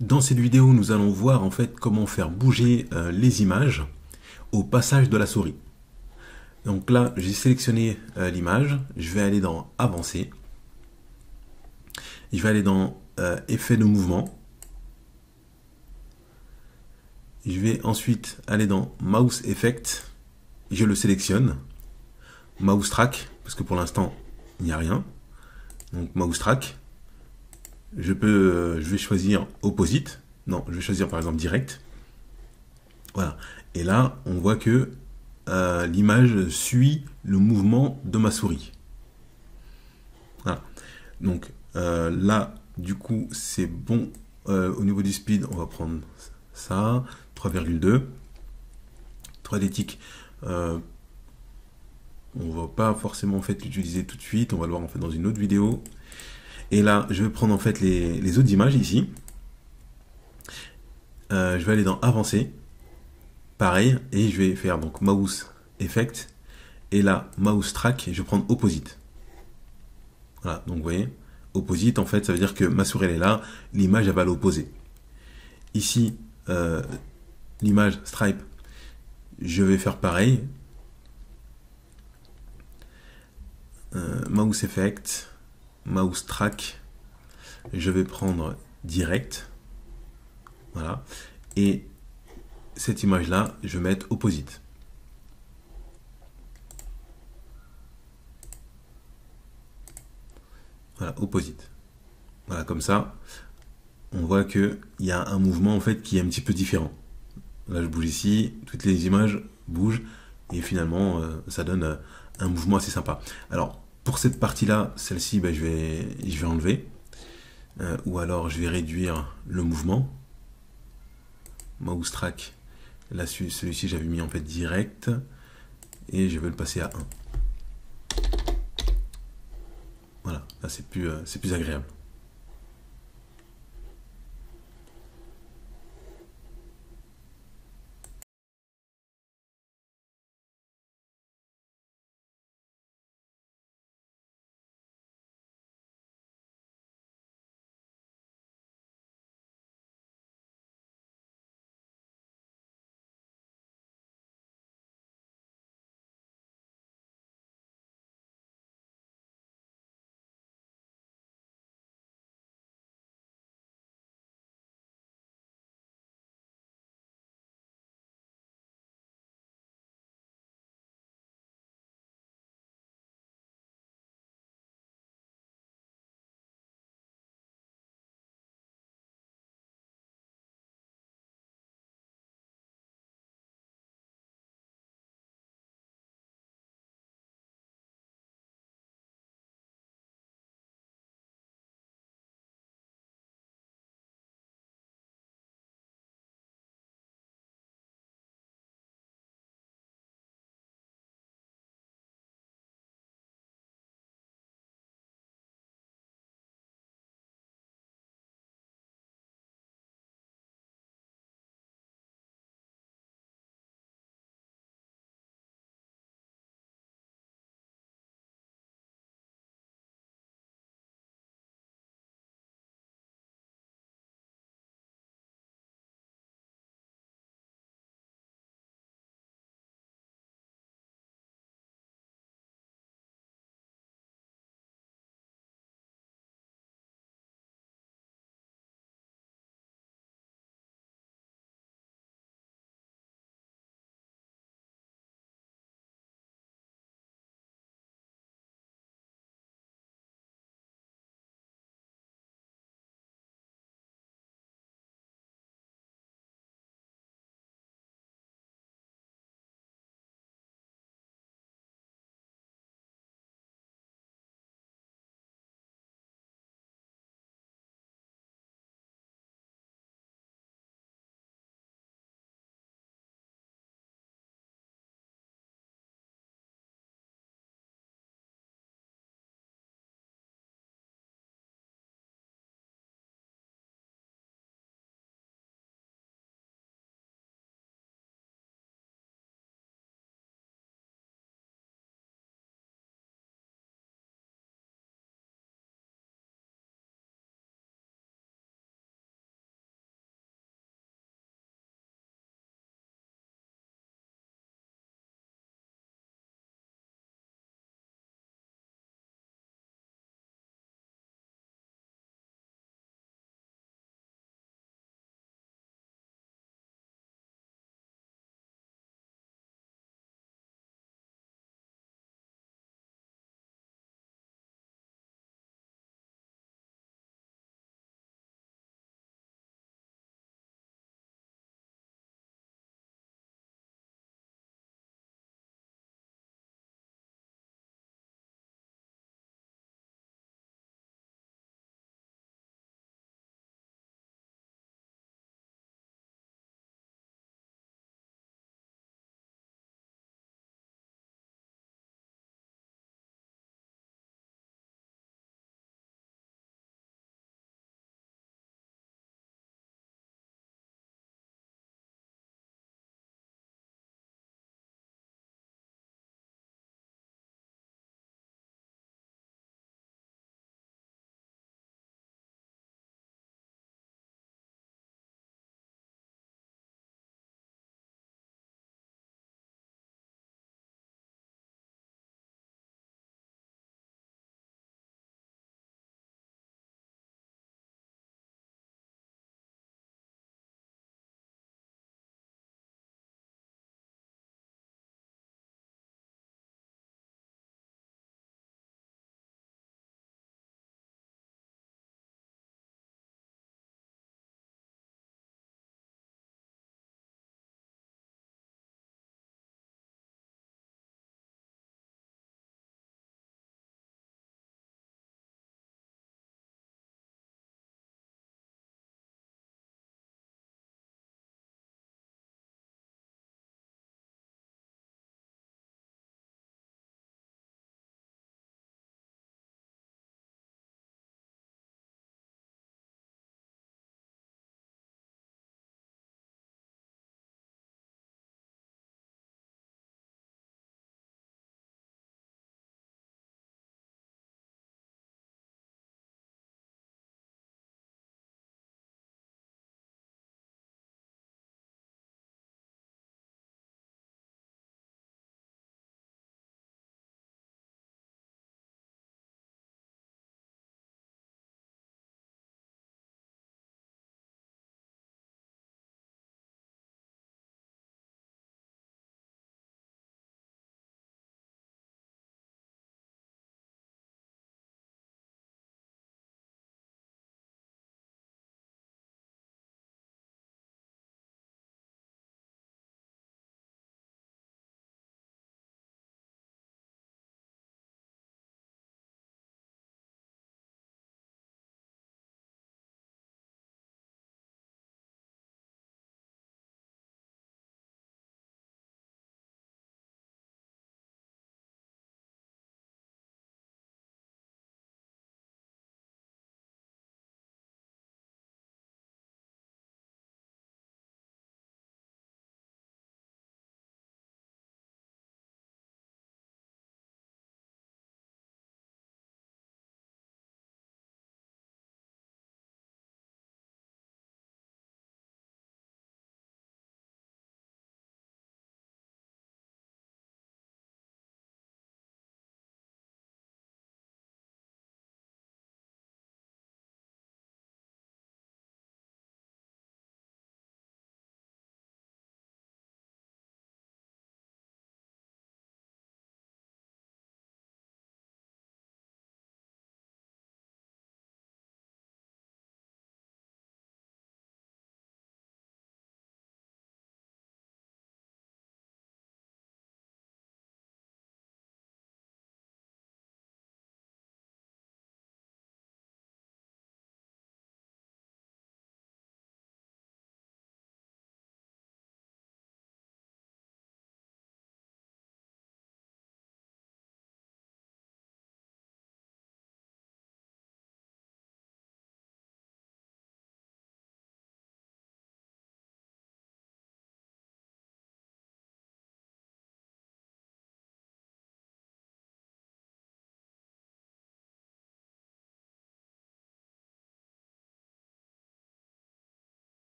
Dans cette vidéo, nous allons voir en fait comment faire bouger les images au passage de la souris. Donc là, j'ai sélectionné l'image, je vais aller dans Avancer, je vais aller dans Effet de mouvement, je vais ensuite aller dans Mouse Effect, je le sélectionne, Mouse Track, parce que pour l'instant, il n'y a rien, donc Mouse Track, je vais choisir Opposite, non, je vais choisir par exemple Direct, voilà, et là, on voit que l'image suit le mouvement de ma souris. Voilà. Donc là, du coup, c'est bon. Au niveau du speed, on va prendre ça, 3,2. 3D tick, on va pas forcément en fait l'utiliser tout de suite, on va le voir en fait dans une autre vidéo. Et là, je vais prendre en fait les autres images ici. Je vais aller dans Avancer, pareil, et je vais faire donc Mouse Effect, et là, Mouse Track, et je vais prendre Opposite. Voilà, donc vous voyez, Opposite, en fait, ça veut dire que ma souris elle est là, l'image elle va à l'opposé. Ici, l'image Stripe, je vais faire pareil. Mouse Effect, Mouse Track, je vais prendre Direct. Voilà. Et cette image-là, je vais mettre Opposite. Voilà, Opposite. Voilà, comme ça, on voit qu'il y a un mouvement en fait qui est un petit peu différent. Là, je bouge ici, toutes les images bougent, et finalement, ça donne un mouvement assez sympa. Alors, pour cette partie-là, celle-ci, ben, je vais enlever. Ou alors, je vais réduire le mouvement. Mouse track, là, celui-ci, j'avais mis en fait direct, et je vais le passer à 1. Voilà, là, c'est plus agréable.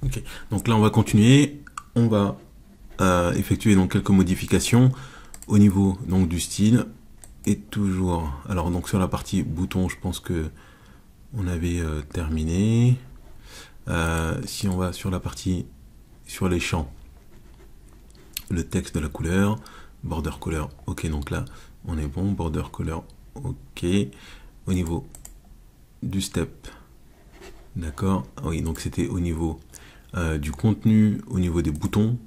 Ok, donc là on va continuer, on va effectuer donc quelques modifications au niveau donc du style et toujours. Alors donc sur la partie bouton, je pense que on avait terminé. Si on va sur la partie sur les champs, le texte de la couleur, border color, ok, donc là on est bon, border color, ok. Au niveau du step, d'accord, oui, donc c'était au niveau du contenu, au niveau des boutons.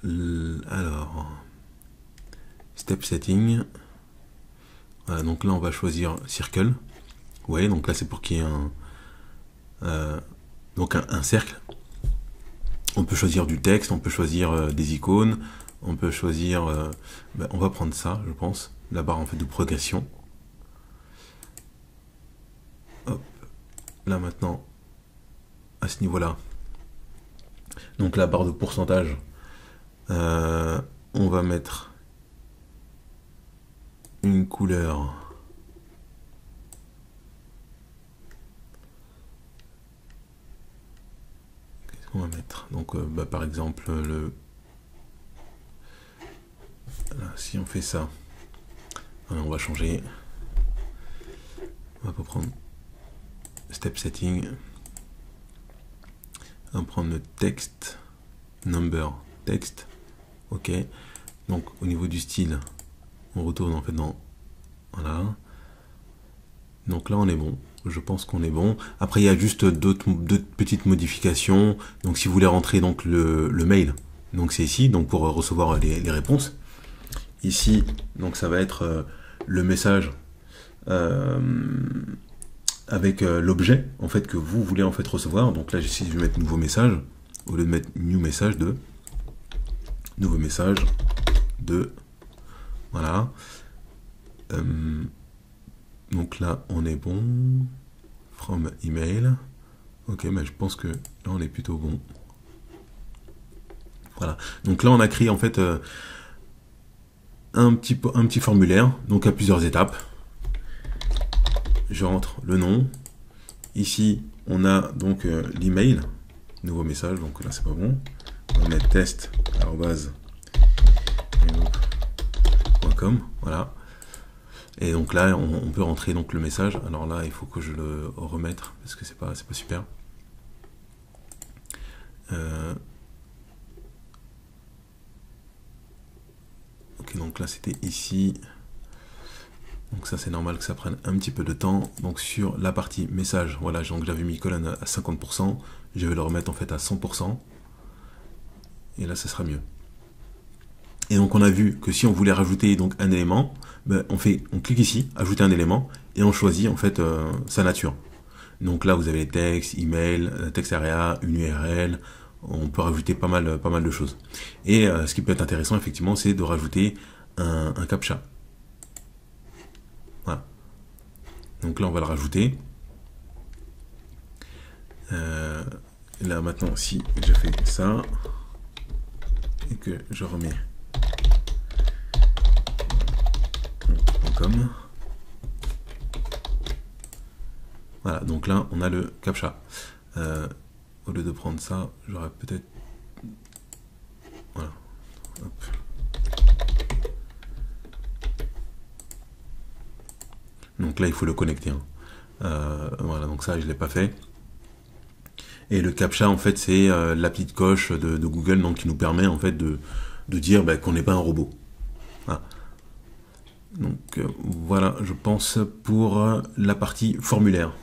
Alors, step setting, voilà, donc là on va choisir circle, ouais, donc là c'est pour qu'il y ait un cercle. On peut choisir du texte, on peut choisir des icônes, on peut choisir, on va prendre ça, je pense, la barre en fait de progression. Hop, là maintenant, à ce niveau-là, donc la barre de pourcentage, on va mettre une couleur. Qu'est-ce qu'on va mettre? Donc, par exemple, là, si on fait ça, on va changer. On va pas prendre step setting. On va prendre le texte, number, texte. Ok. Donc, au niveau du style, on retourne en fait dans. Voilà. Donc là, on est bon. Je pense qu'on est bon. Après, il y a juste d'autres petites modifications. Donc, si vous voulez rentrer donc le mail, donc c'est ici, donc pour recevoir les réponses. Ici, donc ça va être le message avec l'objet en fait que vous voulez en fait recevoir. Donc là, ici, je vais mettre nouveau message au lieu de mettre new message de nouveau message de voilà. Donc là, on est bon. From email. Ok, mais je pense que là, on est plutôt bon. Voilà. Donc là, on a créé en fait un petit formulaire, donc à plusieurs étapes. Je rentre le nom. Ici, on a donc l'email. Nouveau message, donc là, c'est pas bon. On va mettre test@yahoo.com. Voilà. Et donc là, on peut rentrer donc le message. Alors là, il faut que je le remette parce que c'est pas super. Ok, donc là c'était ici. Donc ça c'est normal que ça prenne un petit peu de temps. Donc sur la partie message, voilà, donc j'avais mis colonne à 50%. Je vais le remettre en fait à 100%. Et là, ça sera mieux. Et donc on a vu que si on voulait rajouter donc un élément, on clique ici, ajouter un élément, et on choisit en fait sa nature. Donc là vous avez texte, email, texte area, une URL, on peut rajouter pas mal de choses. Et ce qui peut être intéressant effectivement, c'est de rajouter un captcha. Voilà. Donc là on va le rajouter. Là maintenant, si je fais ça et que je remets .com, voilà, donc là on a le captcha. Au lieu de prendre ça, j'aurais peut-être, voilà. Hop. Donc là il faut le connecter, hein. Voilà, donc ça je l'ai pas fait. Et le captcha en fait c'est la petite coche de Google, donc qui nous permet en fait de dire qu'on n'est pas un robot. Voilà. Donc voilà, je pense pour la partie formulaire.